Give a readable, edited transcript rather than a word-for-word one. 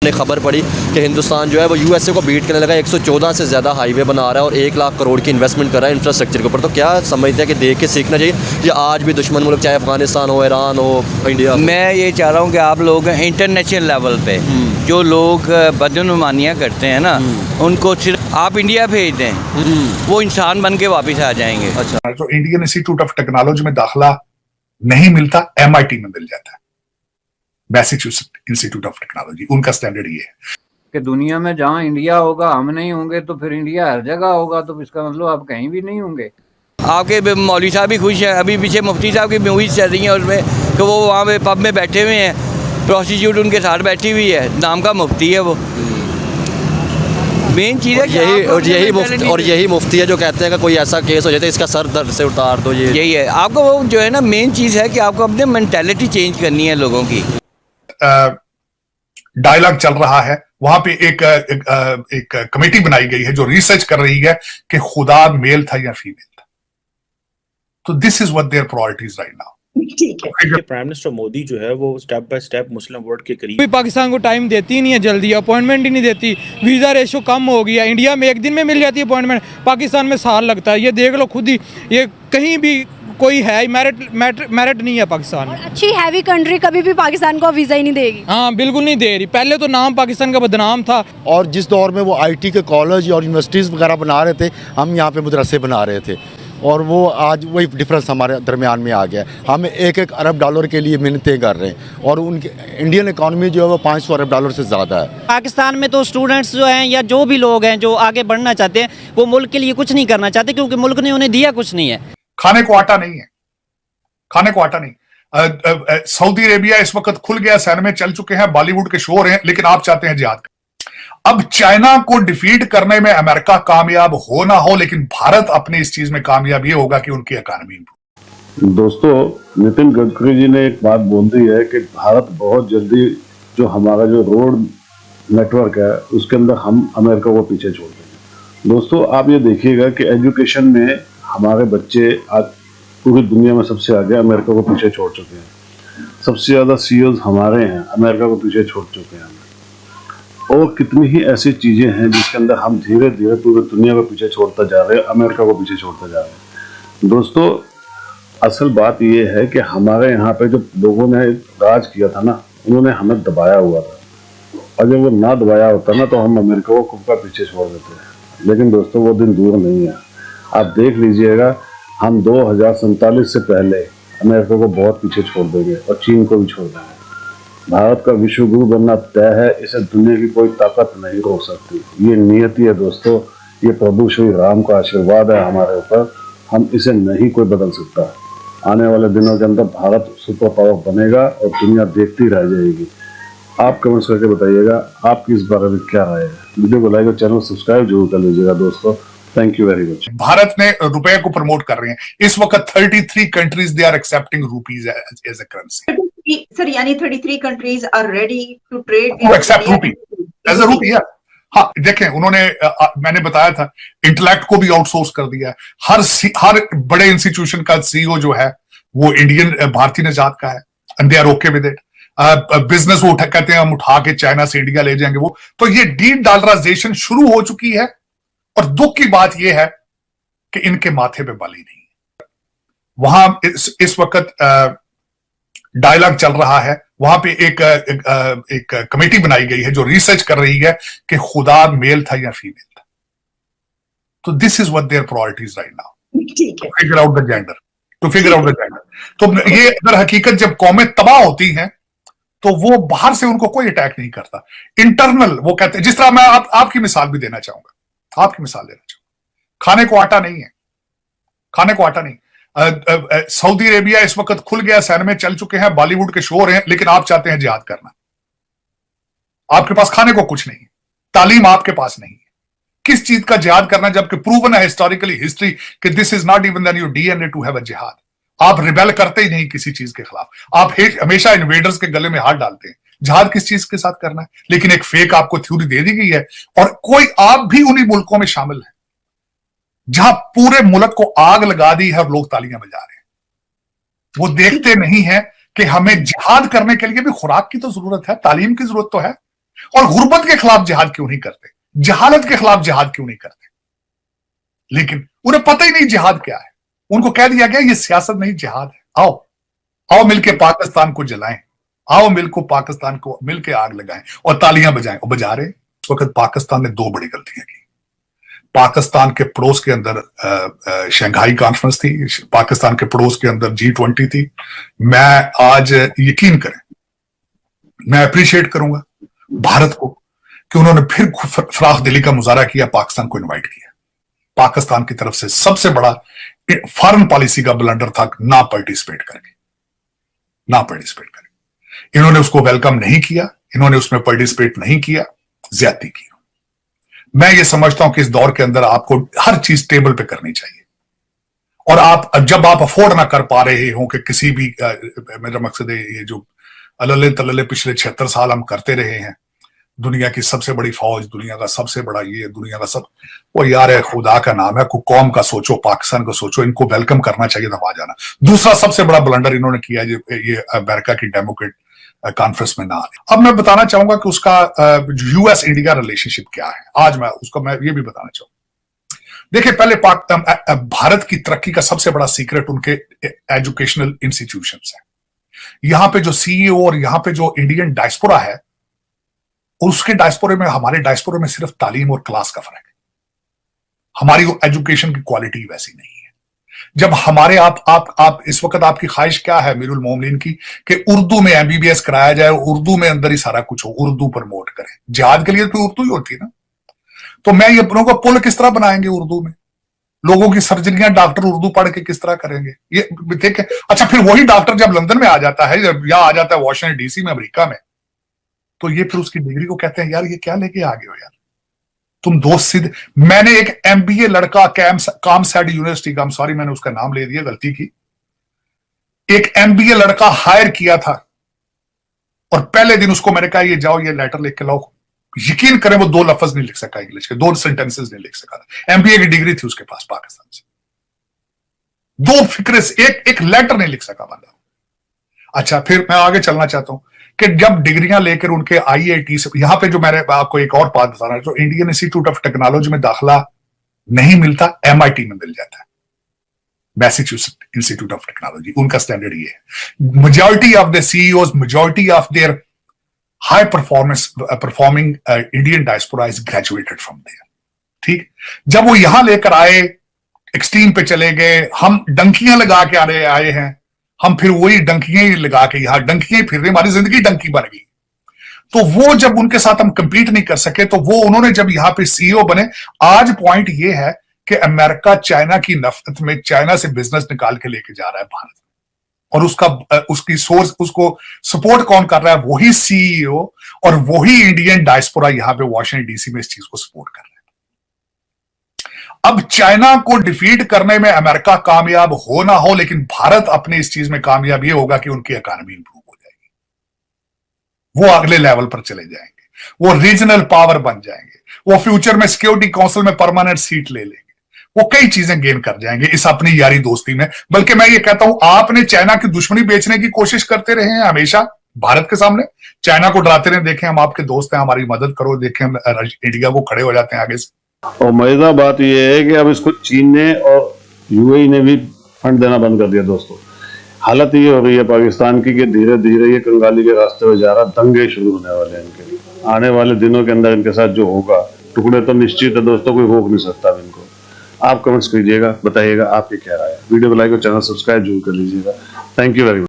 ने खबर पड़ी कि हिंदुस्तान जो है वो यूएसए को बीट करने लगा, 114 से ज़्यादा हाईवे बना रहा है और 1 लाख करोड़ की इन्वेस्टमेंट कर रहा है इंफ्रास्ट्रक्चर के ऊपर। तो क्या समझते हैं कि देख के सीखना चाहिए या आज भी दुश्मन मुल्क चाहे अफगानिस्तान हो, ईरान हो, इंडिया? मैं ये चाह रहा हूँ कि आप लोग इंटरनेशनल लेवल पे जो लोग बदनुमानियाँ करते हैं ना, उनको सिर्फ आप इंडिया भेज दें, वो इंसान बन के वापस आ जाएंगे। अच्छा, तो इंडियन इंस्टीट्यूट ऑफ टेक्नोलॉजी में दाखिला नहीं मिलता, MIT में मिल जाता है, मैसेच्यूसेट्स इंस्टीट्यूट ऑफ टेक्नोलॉजी, उनका स्टैंडर्ड ये है कि दुनिया में जहाँ इंडिया होगा हम नहीं होंगे तो फिर इंडिया हर जगह होगा, तो इसका मतलब आप कहीं भी नहीं होंगे। आपके मौलवी साहब भी खुश हैं, अभी पीछे मुफ्ती साहब की मूवीज चल रही हैं उसमें कि वो वहाँ पे पब में बैठे हुए हैं, प्रोस्टिट्यूट उनके साथ बैठी हुई है, नाम का मुफ्ती है वो। मेन चीज़ है यही मुफ्ती है जो कहते हैं कि कोई ऐसा केस हो जाता है इसका सर दर्द से उतार दो। यही है आपको, वो जो है ना मेन चीज़ है कि आपको अपने मेंटालिटी चेंज करनी है लोगों की। डायलॉग चल रहा है, वहां पे एक कमेटी बनाई गई है जो रिसर्च कर रही है कि खुदा मेल था या फीमेल था। तो this is what their priorities right now. ठीक है। प्राइम मिनिस्टर मोदी जो है वो step by step Muslim world के करीब, कोई पाकिस्तान को टाइम देती ही नहीं है, जल्दी अपॉइंटमेंट ही नहीं देती, वीज़ा रेशो कम हो गया। इंडिया में एक दिन में मिल जाती है अपॉइंटमेंट, पाकिस्तान में साल लगता है। ये देख लो खुद ही, ये कहीं भी कोई है मेरिट नहीं है पाकिस्तान में। अच्छी हैवी कंट्री कभी भी पाकिस्तान को वीज़ा ही नहीं देगी। हाँ बिल्कुल नहीं दे रही। पहले तो नाम पाकिस्तान का बदनाम था, और जिस दौर में वो IT के कॉलेज और यूनिवर्सिटीज़ वगैरह बना रहे थे, हम यहाँ पे मदरसे बना रहे थे, और वो आज वही डिफरेंस हमारे दरमियान में आ गया। हम $1 अरब के लिए मिन्नतें कर रहे हैं, और उनकी इंडियन इकॉनमी जो है वो $500 अरब से ज़्यादा है। पाकिस्तान में तो स्टूडेंट्स जो हैं या जो भी लोग हैं जो आगे बढ़ना चाहते हैं, वो मुल्क के लिए कुछ नहीं करना चाहते, क्योंकि मुल्क ने उन्हें दिया कुछ नहीं है। खाने को आटा नहीं है, खाने को आटा नहीं। सऊदी अरेबिया इस वक्त खुल गया, सैन में चल चुके हैं, बॉलीवुड के शो हैं, लेकिन आप चाहते हैं जिहाद का। अब चाइना को डिफीट करने में अमेरिका कामयाब हो ना हो, लेकिन भारत अपनी इस चीज में कामयाब ये होगा कि उनकी इकॉनमी इंप्रूव। दोस्तों, नितिन गडकरी जी ने एक बात बोल दी है कि भारत बहुत जल्दी जो हमारा जो रोड नेटवर्क है उसके अंदर हम अमेरिका को पीछे छोड़ देंगे। दोस्तों, आप ये देखिएगा कि एजुकेशन में हमारे बच्चे आज पूरी दुनिया में सबसे आगे अमेरिका को पीछे छोड़ चुके हैं। सबसे ज़्यादा CEOs हमारे हैं, अमेरिका को पीछे छोड़ चुके हैं। और कितनी ही ऐसी चीज़ें हैं जिसके अंदर हम धीरे धीरे पूरी दुनिया को पीछे छोड़ता जा रहे हैं, अमेरिका को पीछे छोड़ता जा रहे हैं। दोस्तों, असल बात ये है कि हमारे यहाँ पे जो लोगों ने राज किया था ना, उन्होंने हमें दबाया हुआ था, और जब वो ना दबाया होता ना तो हम अमेरिका को खुद का पीछे छोड़ देते हैं। लेकिन दोस्तों, वो दिन दूर नहीं है। आप देख लीजिएगा, हम 2047 से पहले अमेरिका को बहुत पीछे छोड़ देंगे और चीन को भी छोड़ देंगे। भारत का विश्व गुरु बनना तय है, इसे दुनिया की कोई ताकत नहीं रोक सकती। ये नियति है दोस्तों, ये प्रभु श्री राम का आशीर्वाद है हमारे ऊपर, हम इसे नहीं कोई बदल सकता। आने वाले दिनों के अंदर भारत सुपर पावर बनेगा और दुनिया देखती रह जाएगी। आप कमेंट्स करके बताइएगा आपकी इस बारे में क्या राय है। वीडियो को लाइक और चैनल सब्सक्राइब जरूर कर लीजिएगा दोस्तों। Thank you very much. Bharat ने रुपए को प्रमोट कर रहे हैं इस वक्त। 33 countries they are accepting rupees as a currency. Sir, यानी 33 countries are ready to trade accept rupee as a rupee. हाँ, देखें, उन्होंने मैंने बताया था, इंटेलेक्ट को भी आउटसोर्स कर दिया है। हर बड़े इंस्टीट्यूशन का CEO जो है वो इंडियन भारतीय निजात का है, and they are okay with it. Business वो कहते हैं हम उठा के चाइना से इंडिया ले जाएंगे वो। तो ये डॉलराइजेशन शुरू हो चुकी है, और दुख की बात यह है कि इनके माथे पे बल ही नहीं है। वहां इस वक्त डायलॉग चल रहा है, वहां पे एक कमेटी बनाई गई है जो रिसर्च कर रही है कि खुदा मेल था या फीमेल था। तो this is what their priorities right now. ठीक है। Figure out the gender, to figure out the gender. तो ये अगर हकीकत जब कौमें तबाह होती हैं तो वो बाहर से उनको कोई अटैक नहीं करता, इंटरनल वो कहते हैं। जिस तरह मैं आपकी मिसाल भी देना चाहूंगा, खाने को आटा नहीं है, खाने को आटा नहीं। सऊदी अरेबिया इस वक्त खुल गया, सैन में चल चुके हैं, बॉलीवुड के शो हैं, लेकिन आप चाहते हैं जिहाद करना। आपके पास खाने को कुछ नहीं है, तालीम आपके पास नहीं है। किस चीज का जिहाद करना, जबकि प्रूवन है हिस्टोरिकली हिस्ट्री कि this is not even in your DNA to have a जिहाद। आप रिबेल करते ही नहीं किसी चीज के खिलाफ, आप हमेशा इन्वेडर्स के गले में हाथ डालते हैं। जिहाद किस चीज के साथ करना है? लेकिन एक फेक आपको थ्योरी दे दी गई है, और कोई आप भी उन्हीं मुल्कों में शामिल है जहां पूरे मुल्क को आग लगा दी है और लोग तालियां बजा रहे हैं। वो देखते नहीं है कि हमें जिहाद करने के लिए भी खुराक की तो जरूरत है, तालीम की जरूरत तो है। और गुर्बत के खिलाफ जिहाद क्यों नहीं करते, जहालत के खिलाफ जिहाद क्यों नहीं करते? लेकिन उन्हें पता ही नहीं जिहाद क्या है। उनको कह दिया गया ये सियासत नहीं जिहाद है, आओ आओ मिलके पाकिस्तान को जलाएं, आओ मिलको पाकिस्तान को मिलके आग लगाएं और तालियां बजाएं। और बजा रहे। इस वक्त पाकिस्तान ने 2 बड़ी गलतियां की। पाकिस्तान के पड़ोस के अंदर शंघाई कॉन्फ्रेंस थी, पाकिस्तान के पड़ोस के अंदर G20 थी। मैं आज यकीन करें, मैं अप्रिशिएट करूंगा भारत को कि उन्होंने फिर फराख दिली का मुजाहरा किया, पाकिस्तान को इनवाइट किया। पाकिस्तान की तरफ से सबसे बड़ा फॉरेन पॉलिसी का ब्लंडर था ना पार्टिसिपेट करके। इन्होंने उसको वेलकम नहीं किया, इन्होंने उसमें पार्टिसिपेट नहीं किया, ज्यादती की। मैं ये समझता हूं कि इस दौर के अंदर आपको हर चीज टेबल पे करनी चाहिए। और आप जब आप अफोर्ड ना कर पा रहे हो कि किसी भी मेरा मकसद है ये जो अल्ले तल्ले पिछले 76 साल हम करते रहे हैं, दुनिया की सबसे बड़ी फौज, दुनिया का सबसे बड़ा ये, दुनिया का सब, वो यार है खुदा का नाम है, को कौम का सोचो, पाकिस्तान का सोचो, इनको वेलकम करना चाहिए था वहां जाना। दूसरा सबसे बड़ा ब्लंडर इन्होंने किया ये अमेरिका की डेमोक्रेट कॉन्फ्रेंस में ना आने। अब मैं बताना चाहूंगा कि उसका यूएस इंडिया रिलेशनशिप क्या है। आज मैं ये भी बताना चाहूंगा। देखिए, पहले भारत की तरक्की का सबसे बड़ा सीक्रेट उनके एजुकेशनल इंस्टीट्यूशंस है। यहां पे जो सीईओ और यहां पे जो इंडियन डायस्पोरा है, उसके डायस्पोरे में, हमारे डायस्पोरे में सिर्फ तालीम और क्लास का फर्क है। हमारी एजुकेशन की क्वालिटी वैसी नहीं है। जब हमारे आप इस वक्त आपकी ख्वाहिश क्या है मीरुल मोमिनीन की कि उर्दू में एमबीबीएस कराया जाए, उर्दू में अंदर ही सारा कुछ हो, उर्दू प्रमोट करें। जिहाद के लिए तो उर्दू ही होती है ना। तो मैं ये लोगों को पुल किस तरह बनाएंगे उर्दू में? लोगों की सर्जरियां डॉक्टर उर्दू पढ़ के किस तरह करेंगे? ये देखें। अच्छा, फिर वही डॉक्टर जब लंदन में आ जाता है या आ जाता है वॉशिंगटन डीसी में, अमेरिका में, तो ये फिर उसकी डिग्री को कहते हैं यार ये क्या लेके आ गए हो यार तुम दोस्त सिद्ध। मैंने एक एमबीए लड़का कामसैड यूनिवर्सिटी का, सॉरी मैंने उसका नाम ले दिया, गलती की, एक एमबीए लड़का हायर किया था और पहले दिन उसको मैंने कहा ये जाओ ये लेटर लिख के लाओ। यकीन करें वो 2 लफ्ज नहीं लिख सका इंग्लिश के, 2 सेंटेंसेस नहीं लिख सका था। एमबीए की डिग्री थी उसके पास पाकिस्तान से, 2 फिक्रे से एक लेटर नहीं लिख सका बंदा। अच्छा, फिर मैं आगे चलना चाहता हूं कि जब डिग्रियां लेकर उनके आईआईटी से, यहां पे जो मैंने आपको एक और बात बताना है, जो इंडियन इंस्टीट्यूट ऑफ टेक्नोलॉजी में दाखिला नहीं मिलता, एमआईटी में मिल जाता है, मैसेच्यूसेट्स इंस्टीट्यूट ऑफ टेक्नोलॉजी। उनका स्टैंडर्ड ये है। Majority of the CEOs, majority of their high performing Indian diaspora is graduated from there. ठीक, जब वो यहां लेकर आए, एक्सट्रीम पे चले गए, हम डंकियां लगा के आए हैं, हम फिर वही डंकियां ही लगा के यहां डंकियां ही फिर रहे, हमारी जिंदगी डंकी बन गई। तो वो जब उनके साथ हम कंपीट नहीं कर सके, तो वो उन्होंने जब यहां पे सीईओ बने। आज पॉइंट ये है कि अमेरिका चाइना की नफरत में चाइना से बिजनेस निकाल के लेके जा रहा है भारत, और उसकी सोर्स, उसको सपोर्ट कौन कर रहा है? वही सीईओ और वही इंडियन डायस्पोरा यहां पे वॉशिंगटन डीसी में इस चीज को सपोर्ट कर रहा है। अब चाइना को डिफीट करने में अमेरिका कामयाब हो ना हो, लेकिन भारत अपने इस चीज में कामयाब ये होगा कि उनकी इकोनॉमी इंप्रूव हो जाएगी, वो अगले लेवल पर चले जाएंगे, वो रीजनल पावर बन जाएंगे, वो फ्यूचर में सिक्योरिटी काउंसिल में परमानेंट सीट ले लेंगे, वो कई चीजें गेन कर जाएंगे इस अपनी यारी दोस्ती में। बल्कि मैं ये कहता हूं, आपने चाइना की दुश्मनी बेचने की कोशिश करते रहे हैं हमेशा भारत के सामने, चाइना को डराते रहे, देखें हम आपके दोस्त हैं, हमारी मदद करो, देखें हम इंडिया को खड़े हो जाते हैं आगे से। और मजेदार बात यह है कि अब इसको चीन ने और यूएई ने भी फंड देना बंद कर दिया। दोस्तों, हालत ये हो रही है पाकिस्तान की कि धीरे धीरे ये कंगाली के रास्ते में जा रहा, दंगे शुरू होने वाले हैं इनके। आने वाले दिनों के अंदर इनके साथ जो होगा, टुकड़े तो निश्चित है दोस्तों, कोई रोक नहीं सकता इनको। आप कमेंट्स कीजिएगा, बताइएगा आपकी क्या राय है। वीडियो को लाइक और चैनल सब्सक्राइब जरूर कर लीजिएगा। Thank you very much.